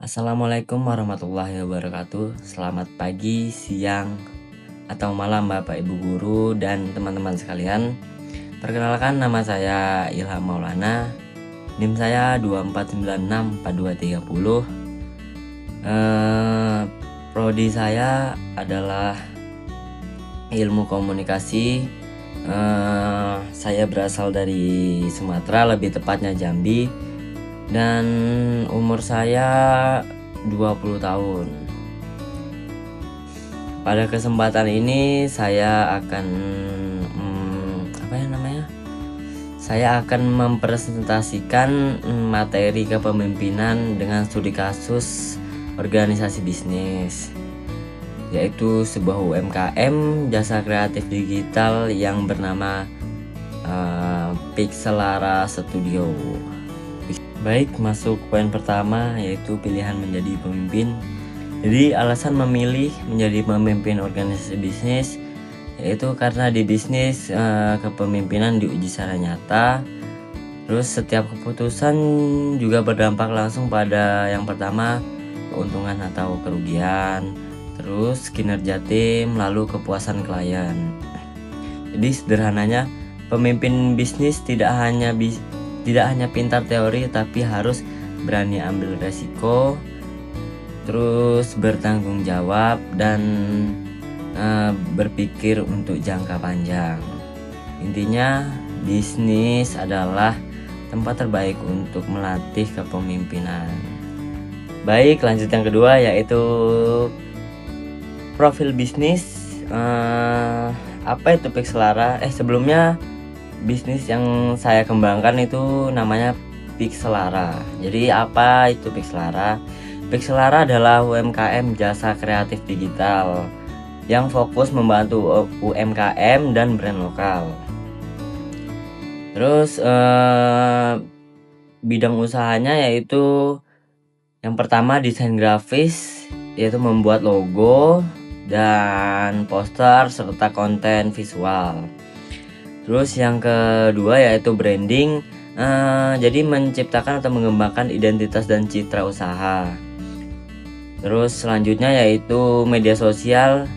Assalamualaikum warahmatullahi wabarakatuh. Selamat pagi, siang, atau malam Bapak Ibu Guru dan teman-teman sekalian. Perkenalkan, nama saya Ilham Maulana. NIM saya 24964230. Prodi saya adalah Ilmu Komunikasi. Saya berasal dari Sumatera, lebih tepatnya Jambi. Dan umur saya 20 tahun. Pada kesempatan ini saya akan Saya akan mempresentasikan materi kepemimpinan dengan studi kasus organisasi bisnis, yaitu sebuah UMKM jasa kreatif digital yang bernama Pixelara Studio. Baik, masuk poin pertama, yaitu pilihan menjadi pemimpin. Jadi alasan memilih menjadi pemimpin organisasi bisnis yaitu karena di bisnis kepemimpinan diuji secara nyata. Terus setiap keputusan juga berdampak langsung pada yang pertama keuntungan atau kerugian, terus kinerja tim, lalu kepuasan klien. Jadi sederhananya, pemimpin bisnis tidak hanya pintar teori, tapi harus berani ambil resiko, terus bertanggung jawab, dan berpikir untuk jangka panjang. Intinya, bisnis adalah tempat terbaik untuk melatih kepemimpinan. Baik, lanjut yang kedua, yaitu profil bisnis. Apa itu Pixelara? Sebelumnya, bisnis yang saya kembangkan itu namanya Pixelara. Jadi apa itu Pixelara? Pixelara adalah UMKM jasa kreatif digital yang fokus membantu UMKM dan brand lokal. Terus bidang usahanya yaitu yang pertama desain grafis, yaitu membuat logo dan poster serta konten visual. Terus yang kedua yaitu branding, jadi menciptakan atau mengembangkan identitas dan citra usaha. Terus selanjutnya yaitu media sosial,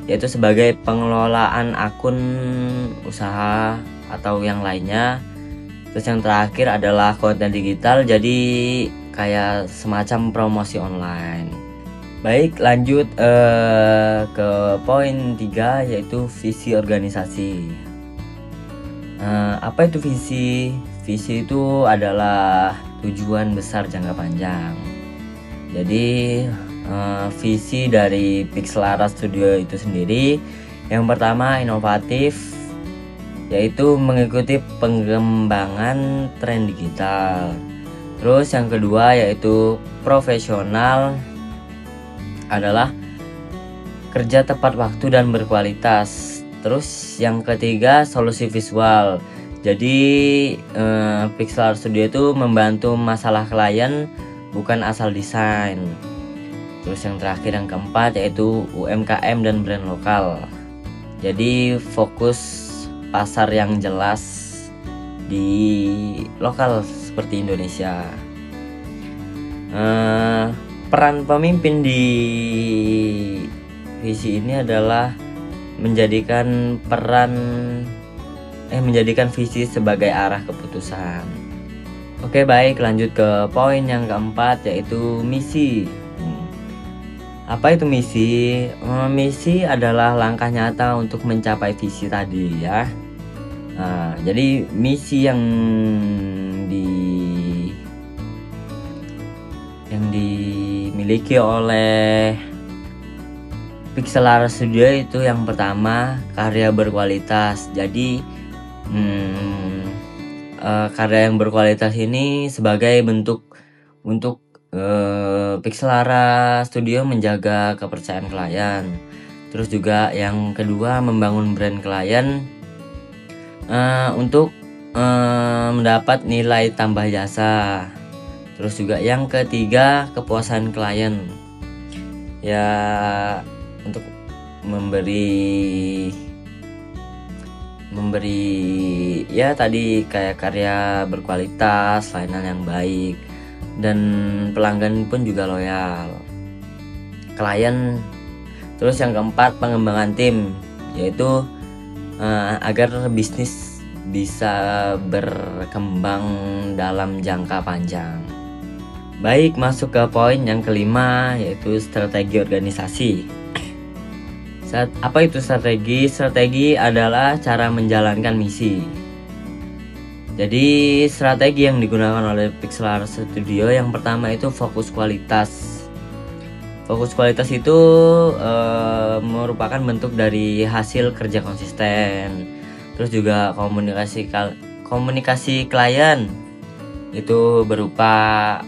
yaitu sebagai pengelolaan akun usaha atau yang lainnya. Terus yang terakhir adalah konten digital, jadi kayak semacam promosi online. Baik, lanjut ke poin 3, yaitu visi organisasi. Apa itu visi? Visi itu adalah tujuan besar jangka panjang. Jadi visi dari Pixelara Studio itu sendiri, yang pertama inovatif, yaitu mengikuti pengembangan tren digital. Terus yang kedua yaitu profesional, adalah kerja tepat waktu dan berkualitas. Terus yang ketiga solusi visual. Jadi Pixelara Studio itu membantu masalah klien, bukan asal desain. Terus yang terakhir yang keempat yaitu UMKM dan brand lokal. Jadi fokus pasar yang jelas di lokal seperti Indonesia. Peran pemimpin di visi ini adalah menjadikan visi sebagai arah keputusan. Oke, baik, lanjut ke poin yang keempat, yaitu misi. Apa itu misi? Misi adalah langkah nyata untuk mencapai visi tadi, ya. Jadi misi yang dimiliki oleh Pixelara Studio itu yang pertama karya berkualitas. Jadi karya yang berkualitas ini sebagai bentuk untuk Pixelara Studio menjaga kepercayaan klien. Terus juga yang kedua membangun brand klien untuk mendapat nilai tambah jasa. Terus juga yang ketiga kepuasan klien, ya, untuk memberi ya tadi kayak karya berkualitas, layanan yang baik. dan pelanggan pun juga loyal klien. Terus yang keempat, pengembangan tim, yaitu agar bisnis bisa berkembang dalam jangka panjang. Baik, masuk ke poin yang kelima, yaitu strategi organisasi. Apa itu strategi? Strategi adalah cara menjalankan misi. Jadi strategi yang digunakan oleh Pixelar Studio yang pertama itu fokus kualitas. Fokus kualitas itu merupakan bentuk dari hasil kerja konsisten. Terus juga komunikasi klien itu berupa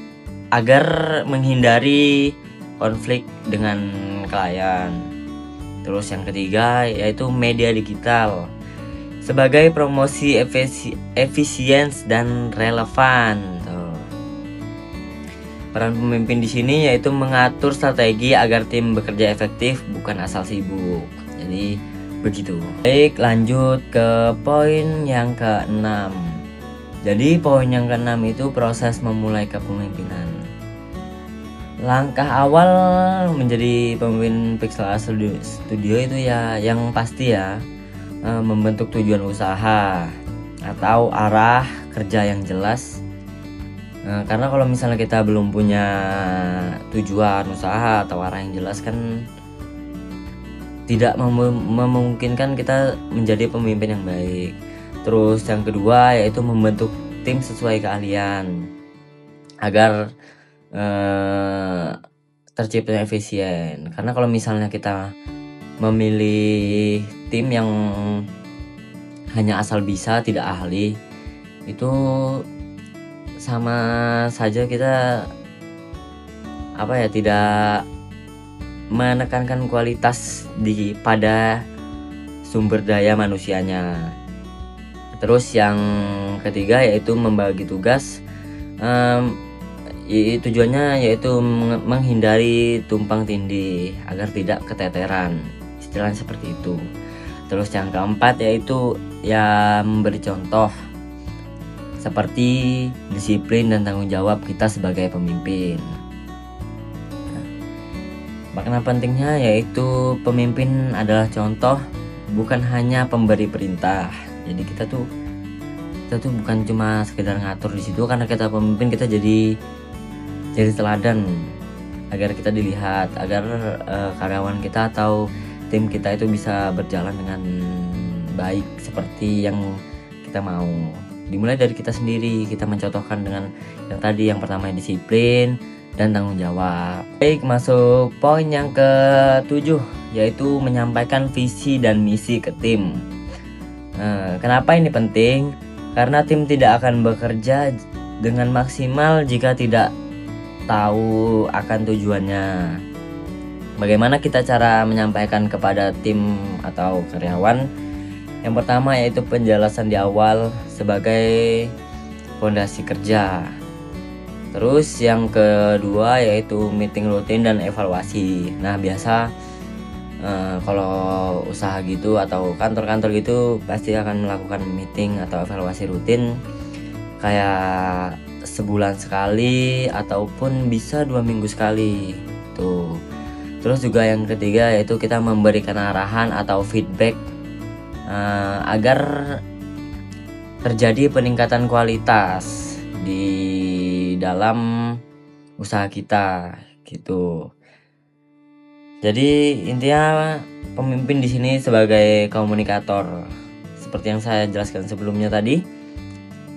agar menghindari konflik dengan klien. Terus yang ketiga yaitu media digital sebagai promosi efisiens dan relevan. Peran pemimpin di sini yaitu mengatur strategi agar tim bekerja efektif, bukan asal sibuk. Jadi begitu. Baik, lanjut ke poin yang keenam. Jadi poin yang keenam itu proses memulai kepemimpinan. Langkah awal menjadi pemimpin Pixelar Studio itu ya yang pasti ya membentuk tujuan usaha atau arah kerja yang jelas. Karena kalau misalnya kita belum punya tujuan usaha atau arah yang jelas kan tidak memungkinkan kita menjadi pemimpin yang baik. Terus yang kedua yaitu membentuk tim sesuai keahlian agar terciptanya efisien. Karena kalau misalnya kita memilih tim yang hanya asal bisa tidak ahli, itu sama saja kita tidak menekankan kualitas pada sumber daya manusianya. Terus yang ketiga yaitu membagi tugas. Tujuannya yaitu menghindari tumpang tindih agar tidak keteteran, istilahnya seperti itu. Terus yang keempat yaitu ya memberi contoh seperti disiplin dan tanggung jawab kita sebagai pemimpin. Makna pentingnya yaitu pemimpin adalah contoh, bukan hanya pemberi perintah. Jadi kita tuh bukan cuma sekedar ngatur di situ, karena kita pemimpin kita jadi teladan agar kita dilihat, agar karyawan kita atau tim kita itu bisa berjalan dengan baik seperti yang kita mau. Dimulai dari kita sendiri, kita mencontohkan dengan yang tadi, yang pertama disiplin dan tanggung jawab. Baik, masuk poin yang ke-7 yaitu menyampaikan visi dan misi ke tim. Kenapa ini penting? Karena tim tidak akan bekerja dengan maksimal jika tidak tahu akan tujuannya. Bagaimana kita cara menyampaikan kepada tim atau karyawan? Yang pertama yaitu penjelasan di awal sebagai fondasi kerja. Terus yang kedua yaitu meeting rutin dan evaluasi. Nah biasa kalau usaha gitu atau kantor-kantor gitu pasti akan melakukan meeting atau evaluasi rutin kayak sebulan sekali ataupun bisa 2 minggu sekali tuh. Terus juga yang ketiga yaitu kita memberikan arahan atau feedback agar terjadi peningkatan kualitas di dalam usaha kita gitu. Jadi intinya pemimpin di sini sebagai komunikator. Seperti yang saya jelaskan sebelumnya tadi,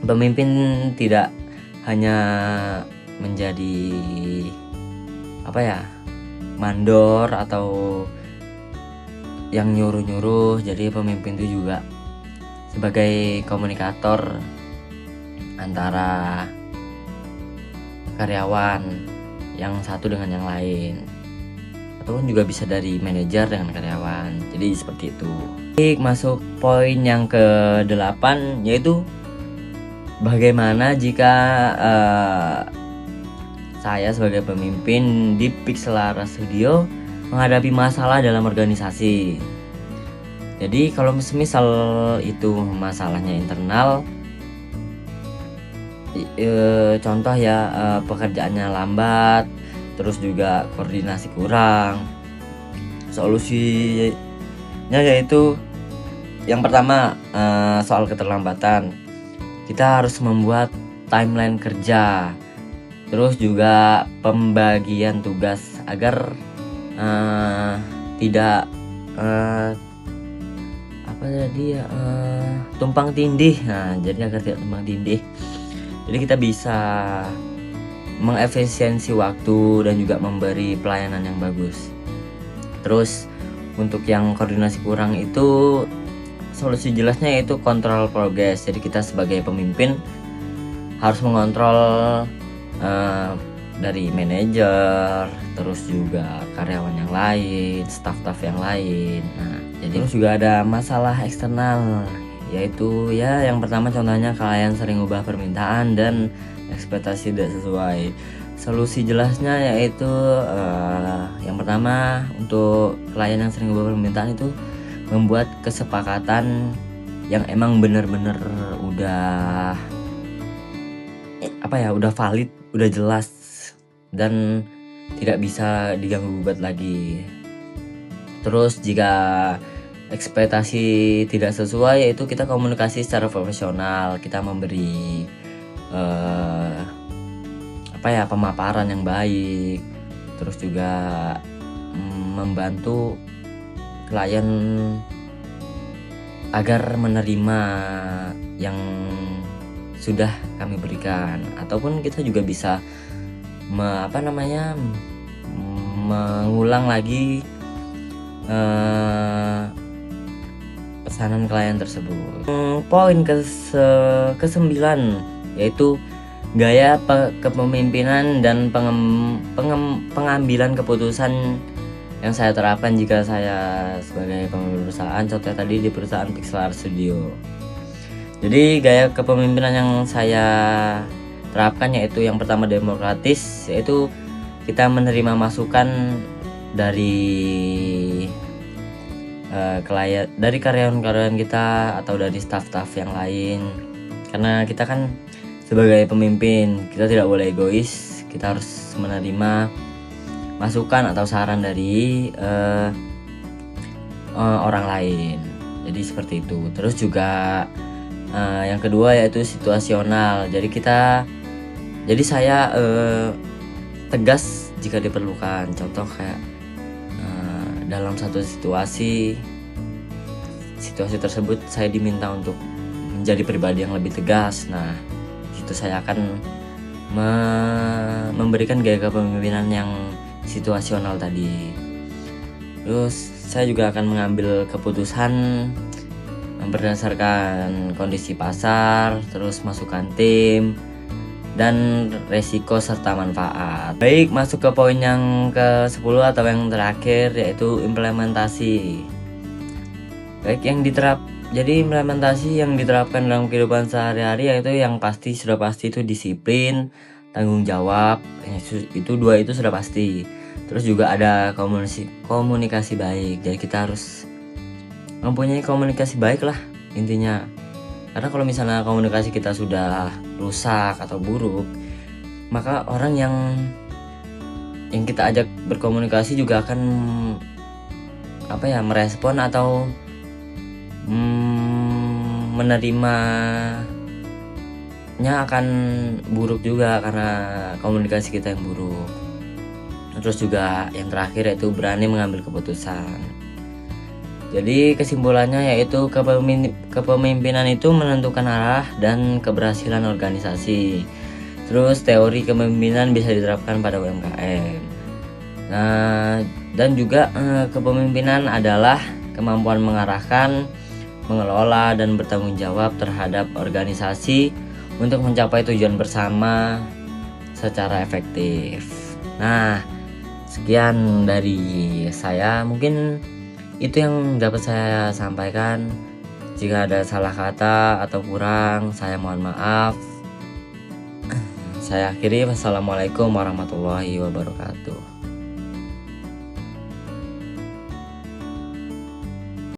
pemimpin tidak hanya menjadi mandor atau yang nyuruh-nyuruh. Jadi pemimpin itu juga sebagai komunikator antara karyawan yang satu dengan yang lain, ataupun juga bisa dari manajer dengan karyawan. Jadi seperti itu. Baik, masuk poin yang ke-8 yaitu bagaimana jika saya sebagai pemimpin di Pixelar Studio menghadapi masalah dalam organisasi. Jadi kalau misal itu masalahnya internal, contoh ya, pekerjaannya lambat, terus juga koordinasi kurang. Solusinya yaitu yang pertama, soal keterlambatan. Kita harus membuat timeline kerja, terus juga pembagian tugas agar tidak tumpang tindih. Nah, jadi agar tidak tumpang tindih, jadi kita bisa mengefisiensi waktu dan juga memberi pelayanan yang bagus. Terus untuk yang koordinasi kurang itu, solusi jelasnya yaitu kontrol progres. Jadi kita sebagai pemimpin harus mengontrol dari manajer, terus juga karyawan yang lain, staf-staf yang lain. Nah, jadi terus juga ada masalah eksternal, yaitu ya yang pertama contohnya klien sering ubah permintaan dan ekspektasi tidak sesuai. Solusi jelasnya yaitu yang pertama, untuk klien yang sering ubah permintaan itu membuat kesepakatan yang emang bener-bener udah udah valid, udah jelas, dan tidak bisa diganggu gugat lagi. Terus jika ekspektasi tidak sesuai, yaitu kita komunikasi secara profesional, kita memberi pemaparan yang baik, terus juga membantu klien agar menerima yang sudah kami berikan, ataupun kita juga bisa mengulang lagi pesanan klien tersebut. Poin ke-9 yaitu gaya kepemimpinan dan pengambilan keputusan yang saya terapkan jika saya sebagai pemimpin perusahaan. Contohnya tadi di perusahaan Pixlar Studio. Jadi gaya kepemimpinan yang saya terapkan yaitu yang pertama demokratis, yaitu kita menerima masukan dari karyawan-karyawan kita atau dari staf-staf yang lain. Karena kita kan sebagai pemimpin, kita tidak boleh egois, kita harus menerima masukan atau saran dari orang lain. Jadi seperti itu. Terus juga yang kedua yaitu situasional. Jadi saya tegas jika diperlukan. Contoh kayak dalam satu situasi tersebut saya diminta untuk menjadi pribadi yang lebih tegas. Nah, itu saya akan memberikan gaya kepemimpinan yang situasional tadi. Terus saya juga akan mengambil keputusan berdasarkan kondisi pasar, terus masukan tim, dan resiko serta manfaat. Baik, masuk ke poin yang ke-10 atau yang terakhir, yaitu implementasi. Baik, jadi implementasi yang diterapkan dalam kehidupan sehari-hari yaitu yang sudah pasti itu disiplin, tanggung jawab. Itu sudah pasti. Terus juga ada komunikasi baik. Jadi kita harus mempunyai komunikasi baik lah intinya. Karena kalau misalnya komunikasi kita sudah rusak atau buruk, maka orang yang kita ajak berkomunikasi juga akan merespon atau menerimanya akan buruk juga karena komunikasi kita yang buruk. Terus juga yang terakhir yaitu berani mengambil keputusan. Jadi kesimpulannya yaitu kepemimpinan itu menentukan arah dan keberhasilan organisasi. Terus teori kepemimpinan bisa diterapkan pada UMKM. Nah, dan juga kepemimpinan adalah kemampuan mengarahkan, mengelola, dan bertanggung jawab terhadap organisasi untuk mencapai tujuan bersama secara efektif. Nah, sekian dari saya. Mungkin itu yang dapat saya sampaikan. Jika ada salah kata atau kurang, saya mohon maaf. Saya akhiri. Wassalamualaikum warahmatullahi wabarakatuh.